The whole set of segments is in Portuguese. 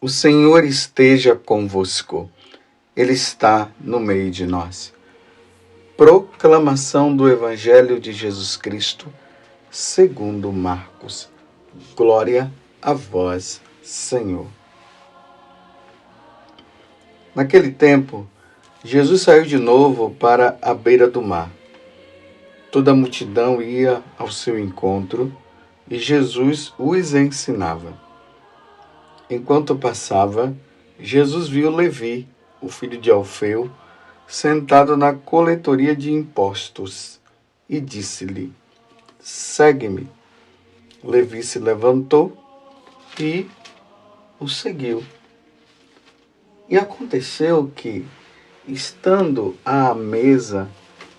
O Senhor esteja convosco. Ele está no meio de nós. Proclamação do Evangelho de Jesus Cristo, segundo Marcos. Glória a vós, Senhor. Naquele tempo, Jesus saiu de novo para a beira do mar. Toda a multidão ia ao seu encontro e Jesus os ensinava. Enquanto passava, Jesus viu Levi, o filho de Alfeu, sentado na coletoria de impostos, e disse-lhe: segue-me. Levi se levantou e o seguiu. E aconteceu que, estando à mesa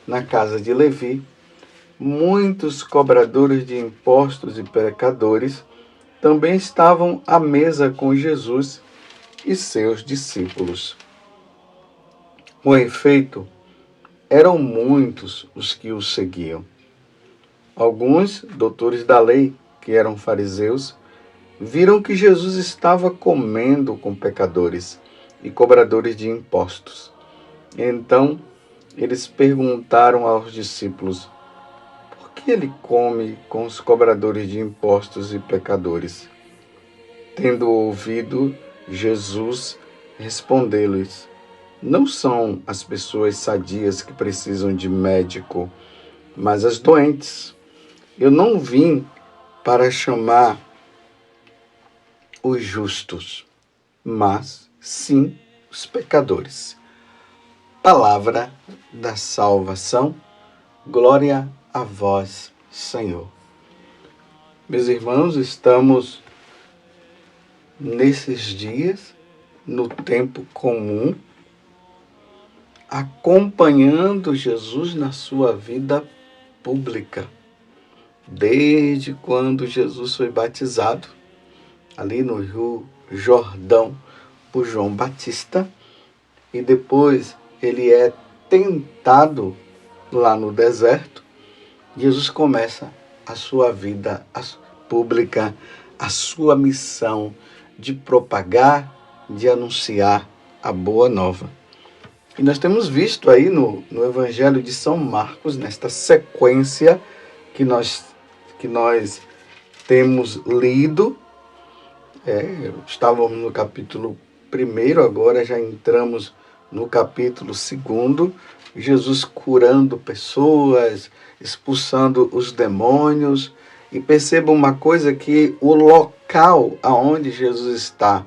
na casa de Levi, muitos cobradores de impostos e pecadores também estavam à mesa com Jesus e seus discípulos. Com efeito, eram muitos os que o seguiam. Alguns doutores da lei, que eram fariseus, viram que Jesus estava comendo com pecadores e cobradores de impostos. Então, eles perguntaram aos discípulos: por que ele come com os cobradores de impostos e pecadores? Tendo ouvido, Jesus respondeu-lhes: não são as pessoas sadias que precisam de médico, mas as doentes. Eu não vim para chamar os justos, mas sim os pecadores. Palavra da salvação, glória a vós, Senhor. Meus irmãos, estamos nesses dias, no tempo comum, acompanhando Jesus na sua vida pública. Desde quando Jesus foi batizado, ali no Rio Jordão, por João Batista, e depois ele é tentado lá no deserto, Jesus começa a sua vida pública, a sua missão de propagar, de anunciar a boa nova. E nós temos visto aí no Evangelho de São Marcos, nesta sequência que nós temos lido, estávamos no capítulo 1, agora já entramos no capítulo 2, Jesus curando pessoas, expulsando os demônios. E percebam uma coisa, que o local aonde Jesus está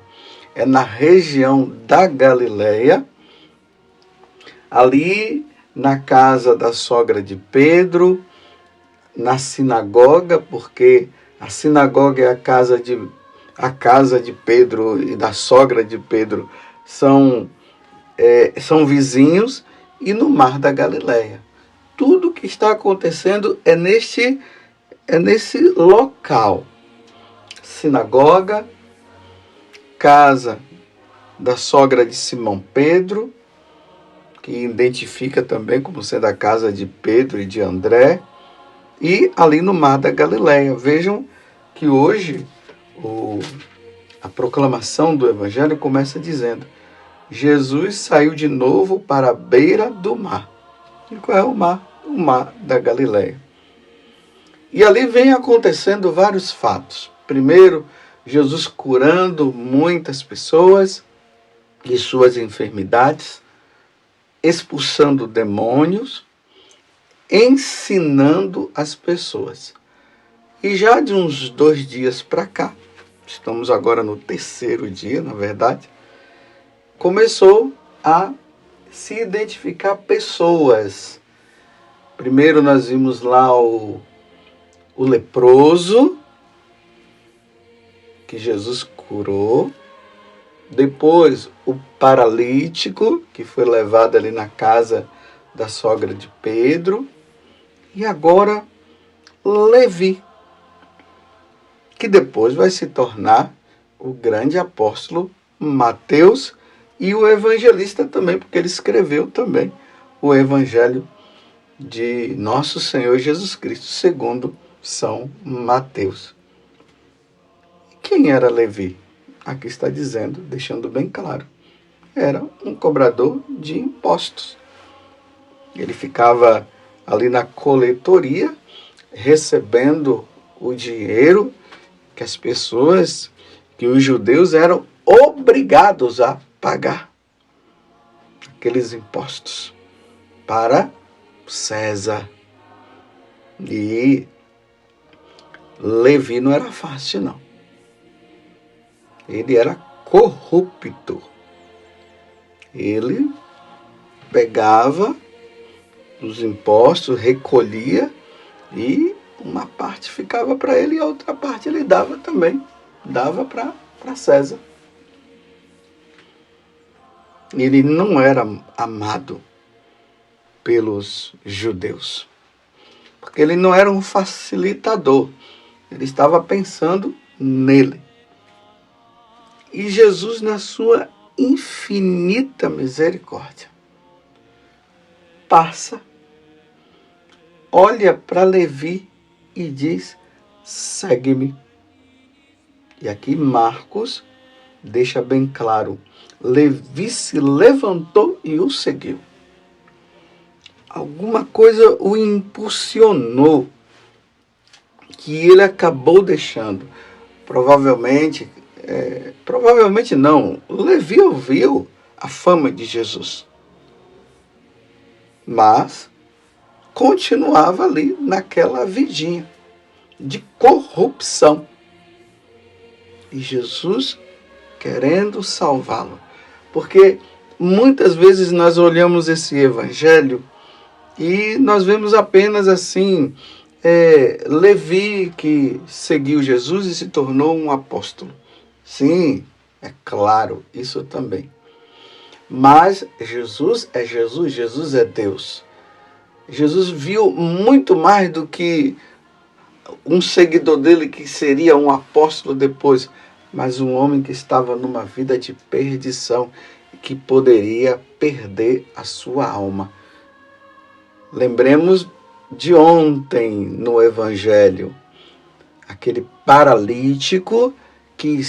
é na região da Galileia, ali na casa da sogra de Pedro, na sinagoga, porque a sinagoga é a casa de Pedro e da sogra de Pedro são vizinhos, e no Mar da Galileia. Tudo que está acontecendo é nesse local. Sinagoga, casa da sogra de Simão Pedro, que identifica também como sendo a casa de Pedro e de André, e ali no Mar da Galileia. Vejam que hoje a proclamação do Evangelho começa dizendo: Jesus saiu de novo para a beira do mar. E qual é o mar? O Mar da Galileia. E ali vem acontecendo vários fatos. Primeiro, Jesus curando muitas pessoas de suas enfermidades, expulsando demônios, ensinando as pessoas. E já de uns 2 dias para cá, estamos agora no 3º dia, na verdade, começou a se identificar pessoas. Primeiro nós vimos lá o leproso, que Jesus curou. Depois o paralítico, que foi levado ali na casa da sogra de Pedro. E agora Levi, que depois vai se tornar o grande apóstolo Mateus e o evangelista também, porque ele escreveu também o evangelho de nosso Senhor Jesus Cristo, segundo São Mateus. Quem era Levi? aqui está dizendo, deixando bem claro, era um cobrador de impostos. Ele ficava ali na coletoria, recebendo o dinheiro que as pessoas, que os judeus eram obrigados a pagar. Aqueles impostos para César. E Levi não era fácil, não. Ele era corrupto. Ele pegava os impostos, recolhia e uma parte ficava para ele e a outra parte ele dava também. Dava para César. Ele não era amado pelos judeus, porque ele não era um facilitador. Ele estava pensando nele. E Jesus, na sua infinita misericórdia, passa, olha para Levi e diz: segue-me. E aqui Marcos deixa bem claro, Levi se levantou e o seguiu. Alguma coisa o impulsionou, que ele acabou deixando. Provavelmente não, Levi ouviu a fama de Jesus, mas continuava ali naquela vidinha de corrupção. E Jesus querendo salvá-lo. Porque muitas vezes nós olhamos esse evangelho e nós vemos apenas assim, Levi que seguiu Jesus e se tornou um apóstolo. Sim, é claro, isso também. Mas Jesus é Jesus, Jesus é Deus. Jesus viu muito mais do que um seguidor dele que seria um apóstolo depois, mas um homem que estava numa vida de perdição, que poderia perder a sua alma. Lembremos de ontem no Evangelho, aquele paralítico que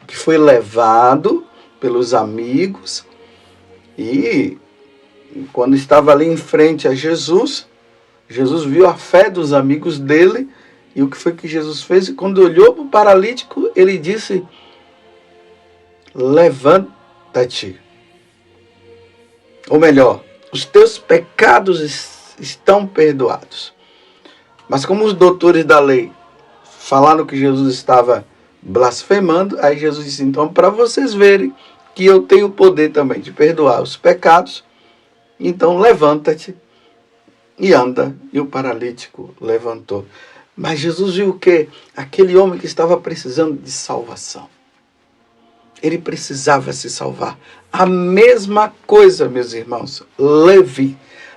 foi levado pelos amigos e quando estava ali em frente a Jesus, Jesus viu a fé dos amigos dele e o que foi que Jesus fez? E quando olhou para o paralítico, ele disse: levanta-te. Ou melhor, os teus pecados estão perdoados. Mas como os doutores da lei falaram que Jesus estava blasfemando, aí Jesus disse: então, para vocês verem que eu tenho o poder também de perdoar os pecados, então levanta-te e anda. E o paralítico levantou. Mas Jesus viu o quê? Aquele homem que estava precisando de salvação. Ele precisava se salvar. A mesma coisa, meus irmãos,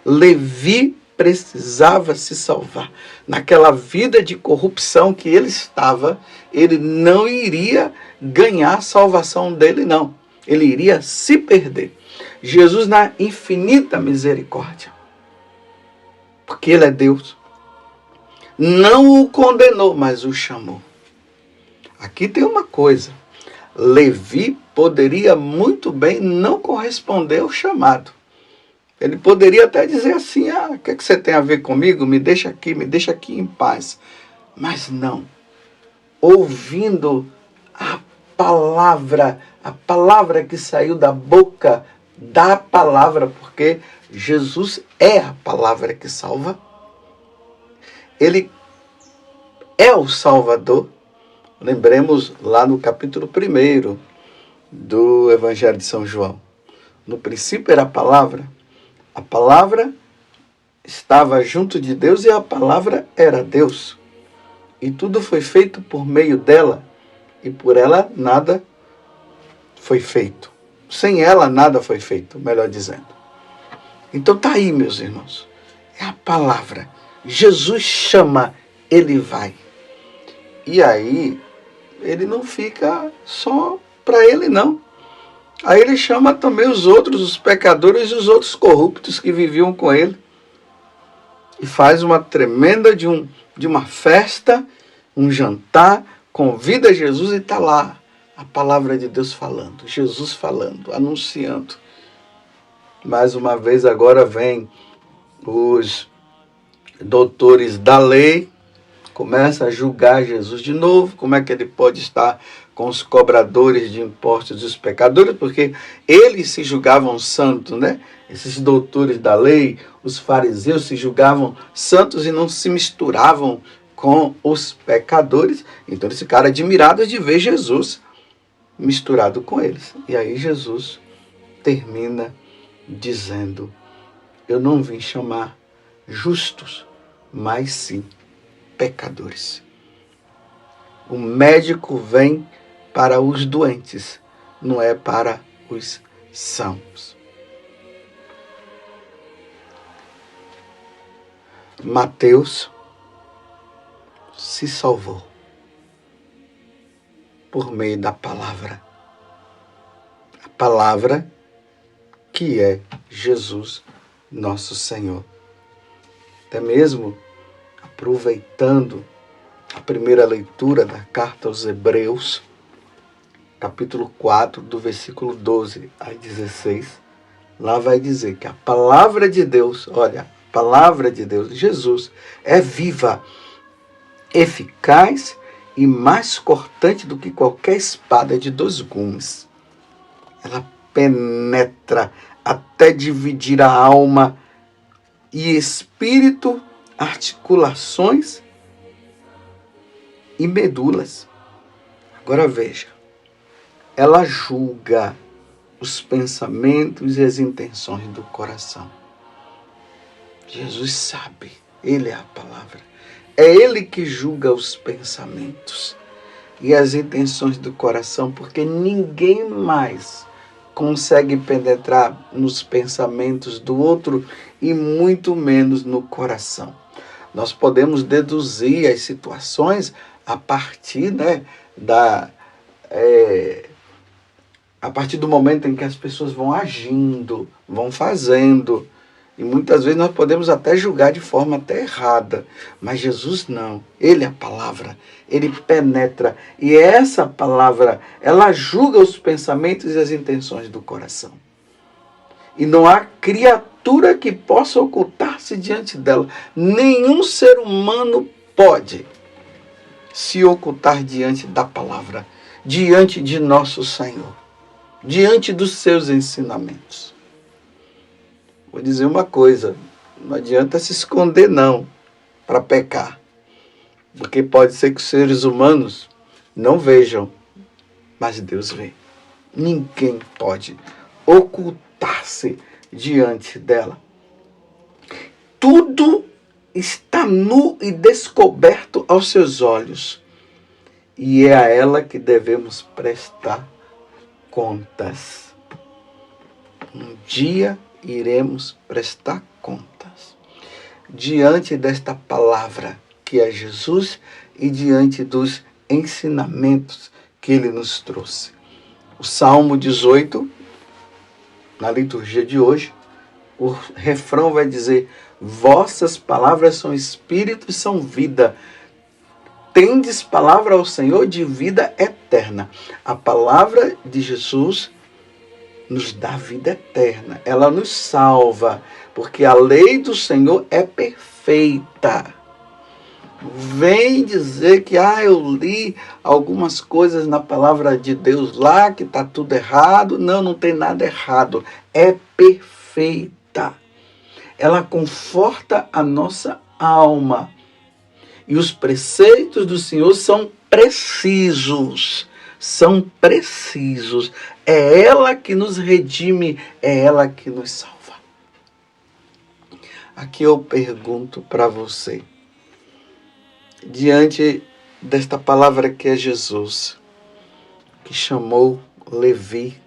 Levi precisava se salvar. Naquela vida de corrupção que ele estava, ele não iria ganhar a salvação dele, não. Ele iria se perder. Jesus, na infinita misericórdia, porque ele é Deus, não o condenou, mas o chamou. Aqui tem uma coisa. Levi poderia muito bem não corresponder ao chamado. Ele poderia até dizer assim: o que você tem a ver comigo? Me deixa aqui em paz. Mas não. Ouvindo a palavra que saiu da boca da palavra, porque Jesus é a palavra que salva. Ele é o Salvador. Lembremos lá no capítulo 1 do Evangelho de São João. No princípio era a palavra estava junto de Deus e a palavra era Deus. E tudo foi feito por meio dela e por ela nada foi feito. Sem ela nada foi feito, melhor dizendo. Então tá aí, meus irmãos. É a palavra. Jesus chama, ele vai. E aí, ele não fica só para ele, não. Aí ele chama também os outros, os pecadores e os outros corruptos que viviam com ele. E faz uma tremenda de uma festa, um jantar, convida Jesus e está lá a palavra de Deus falando, Jesus falando, anunciando. Mais uma vez agora vem os doutores da lei, começa a julgar Jesus de novo. Como é que ele pode estar com os cobradores de impostos e os pecadores? Porque eles se julgavam santos, né? Esses doutores da lei, os fariseus, se julgavam santos e não se misturavam com os pecadores. Então eles ficaram admirados de ver Jesus misturado com eles. E aí Jesus termina dizendo: eu não vim chamar justos, mas sim pecadores. O médico vem para os doentes, não é para os sãos. Mateus se salvou por meio da palavra. A palavra que é Jesus, nosso Senhor. Até mesmo aproveitando a primeira leitura da carta aos Hebreus, capítulo 4, do versículo 12 a 16, lá vai dizer que a palavra de Deus, olha, a palavra de Deus, Jesus, é viva, eficaz e mais cortante do que qualquer espada de 2 gumes. Ela penetra até dividir a alma e espírito, articulações e medulas. Agora veja, ela julga os pensamentos e as intenções do coração. Jesus sabe, ele é a palavra. É ele que julga os pensamentos e as intenções do coração, porque ninguém mais consegue penetrar nos pensamentos do outro e muito menos no coração. Nós podemos deduzir as situações a partir, a partir do momento em que as pessoas vão agindo, vão fazendo. E muitas vezes nós podemos até julgar de forma até errada. Mas Jesus não. Ele é a palavra. Ele penetra. E essa palavra, ela julga os pensamentos e as intenções do coração. E não há criatura que possa ocultar-se diante dela. Nenhum ser humano pode se ocultar diante da palavra, diante de nosso Senhor, diante dos seus ensinamentos. Vou dizer uma coisa, não adianta se esconder não, para pecar. Porque pode ser que os seres humanos não vejam, mas Deus vê. Ninguém pode ocultar-se diante dela. Tudo está nu e descoberto aos seus olhos. E é a ela que devemos prestar contas. Um dia iremos prestar contas diante desta palavra que é Jesus e diante dos ensinamentos que ele nos trouxe. O Salmo 18, na liturgia de hoje, o refrão vai dizer: vossas palavras são espírito e são vida. Tendes palavra ao Senhor de vida eterna. A palavra de Jesus nos dá vida eterna. Ela nos salva, porque a lei do Senhor é perfeita. Vem dizer que eu li algumas coisas na palavra de Deus lá, que está tudo errado. Não, não tem nada errado. É perfeita. Ela conforta a nossa alma. E os preceitos do Senhor são precisos. São precisos. É ela que nos redime, é ela que nos salva. Aqui eu pergunto para você, diante desta palavra que é Jesus, que chamou Levi,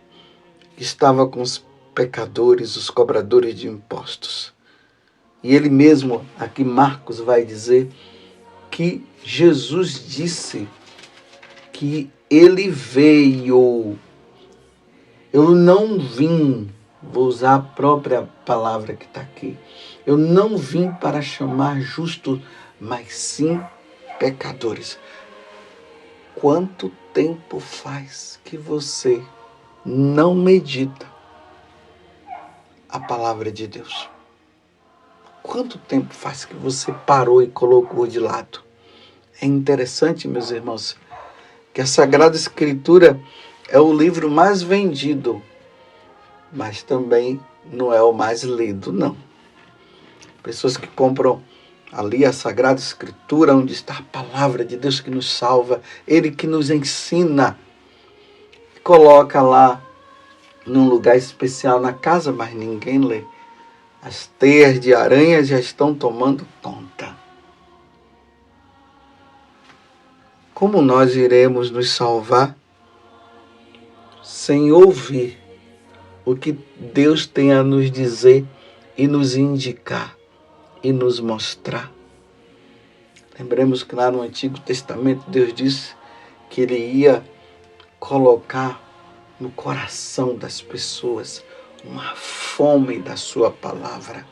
que estava com os pecadores, os cobradores de impostos. E ele mesmo, aqui Marcos vai dizer, que Jesus disse que ele veio. Eu não vim, vou usar a própria palavra que está aqui. Eu não vim para chamar justos, mas sim pecadores. quanto tempo faz que você não medita a palavra de Deus? Quanto tempo faz que você parou e colocou de lado? É interessante, meus irmãos, que a Sagrada Escritura é o livro mais vendido, mas também não é o mais lido, não. Pessoas que compram ali a Sagrada Escritura, onde está a palavra de Deus que nos salva, Ele que nos ensina, coloca lá num lugar especial na casa, mas ninguém lê. As teias de aranha já estão tomando conta. Como nós iremos nos salvar sem ouvir o que Deus tem a nos dizer e nos indicar e nos mostrar? Lembremos que lá no Antigo Testamento Deus disse que Ele ia colocar no coração das pessoas uma fome da sua palavra.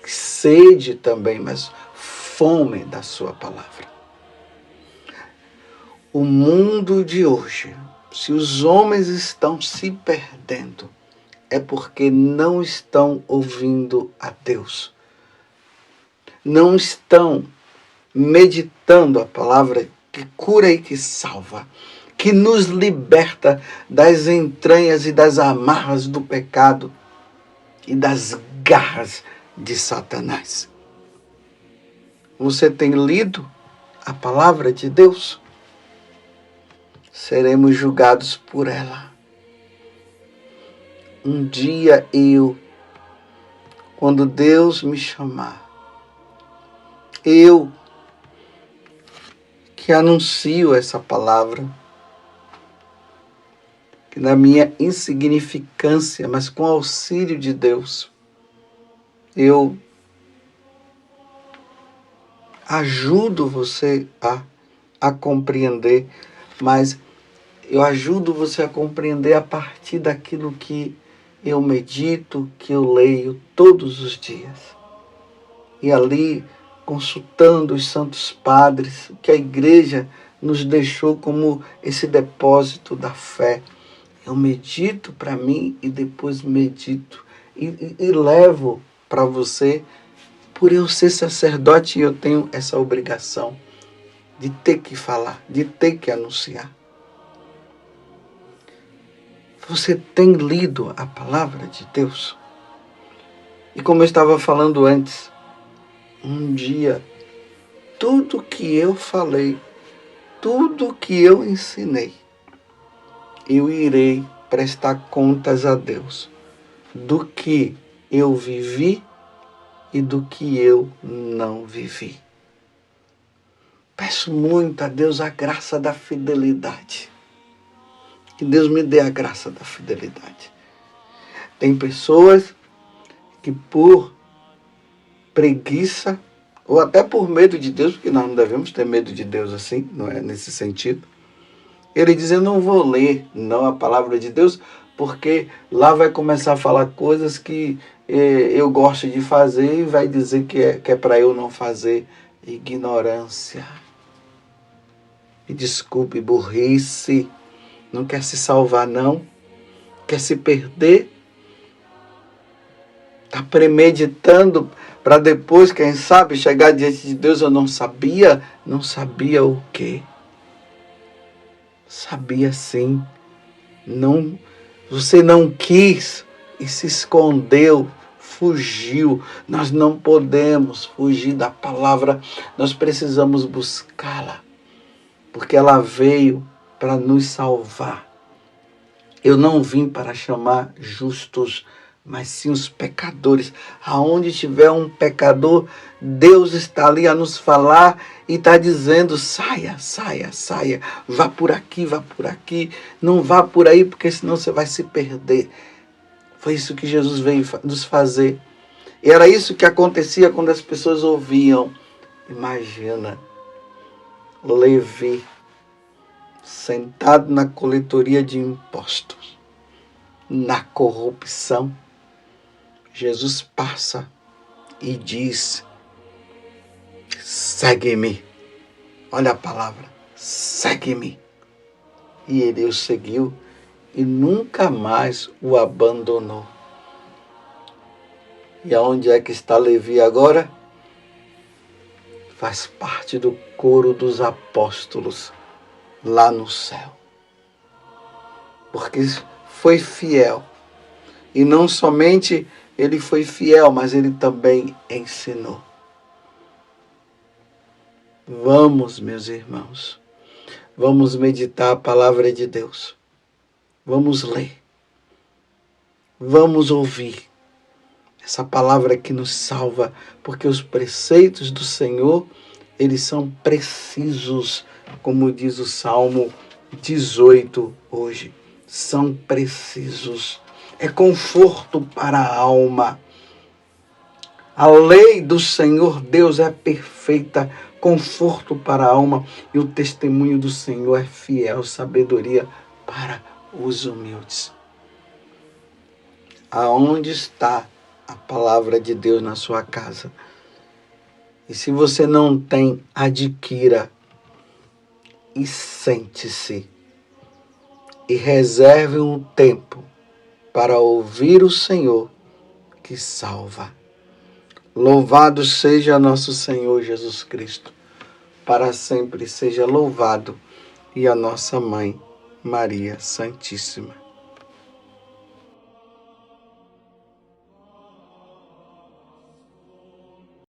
Sede também, mas fome da sua palavra. O mundo de hoje, se os homens estão se perdendo, é porque não estão ouvindo a Deus. Não estão meditando a palavra que cura e que salva, que nos liberta das entranhas e das amarras do pecado e das garras de Satanás. Você tem lido a palavra de Deus? Seremos julgados por ela. Um dia quando Deus me chamar, eu que anuncio essa palavra, que na minha insignificância, mas com auxílio de Deus, eu ajudo você a compreender, mas eu ajudo você a compreender a partir daquilo que eu medito, que eu leio todos os dias. E ali, consultando os santos padres, que a igreja nos deixou como esse depósito da fé, eu medito para mim e depois medito e levo para você. Por eu ser sacerdote, eu tenho essa obrigação de ter que falar, de ter que anunciar. Você tem lido a palavra de Deus? E como eu estava falando antes, um dia, tudo que eu falei, tudo que eu ensinei, eu irei prestar contas a Deus do que eu vivi e do que eu não vivi. Peço muito a Deus a graça da fidelidade. Que Deus me dê a graça da fidelidade. Tem pessoas que por preguiça, ou até por medo de Deus, porque nós não devemos ter medo de Deus assim, não é nesse sentido. Ele diz, eu não vou ler não a palavra de Deus, porque lá vai começar a falar coisas que eu gosto de fazer e vai dizer que é para eu não fazer. Ignorância. Me desculpe, burrice. Não quer se salvar, não. Quer se perder. Está premeditando para depois, quem sabe, chegar diante de Deus. Eu não sabia. Não sabia o quê? Sabia sim. Não, você não quis e se escondeu, fugiu. Nós não podemos fugir da palavra. Nós precisamos buscá-la. Porque ela veio para nos salvar. Eu não vim para chamar justos, mas sim os pecadores. Aonde tiver um pecador, Deus está ali a nos falar e está dizendo, saia, saia, saia. Vá por aqui, não vá por aí, porque senão você vai se perder. Foi isso que Jesus veio nos fazer. E era isso que acontecia quando as pessoas ouviam. Imagina, Levi, sentado na coletoria de impostos, na corrupção, Jesus passa e diz, segue-me. Olha a palavra, segue-me. E ele o seguiu e nunca mais o abandonou. E aonde é que está Levi agora? Faz parte do coro dos apóstolos lá no céu. Porque foi fiel. E não somente ele foi fiel, mas ele também ensinou. Vamos, meus irmãos, vamos meditar a palavra de Deus. Vamos ler. Vamos ouvir essa palavra que nos salva, porque os preceitos do Senhor, eles são precisos, como diz o Salmo 18 hoje. São precisos. É conforto para a alma. A lei do Senhor Deus é perfeita, conforto para a alma, e o testemunho do Senhor é fiel, sabedoria para os humildes. Aonde está a palavra de Deus na sua casa? E se você não tem, adquira e sente-se e reserve um tempo para ouvir o Senhor que salva. Louvado seja nosso Senhor Jesus Cristo, para sempre seja louvado, e a nossa Mãe, Maria Santíssima.